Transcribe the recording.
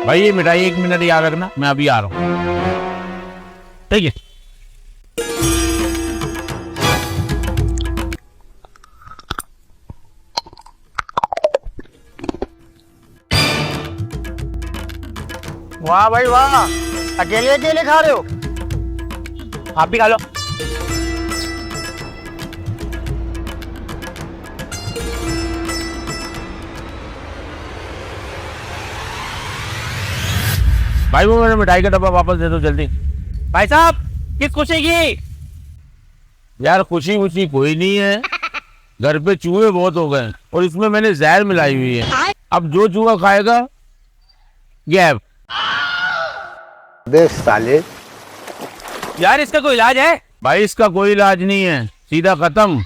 भाई ये मिठाई 1 मिनट याद रखना, मैं अभी आ रहा हूँ। ठीक है। वाह भाई वाह, अकेले अकेले खा रहे हो? आप भी खा लो। भाई वो मेरे मिठाई का डब्बा वापस दे दो जल्दी। भाई साहब, किस खुशी की? यार खुशी वुशी कोई नहीं है, घर पे चूहे बहुत हो गए और इसमें मैंने जहर मिलाई हुई है। अब जो चूहा खाएगा गैप। देख साले, यार इसका कोई इलाज है? भाई इसका कोई इलाज नहीं है, सीधा खत्म।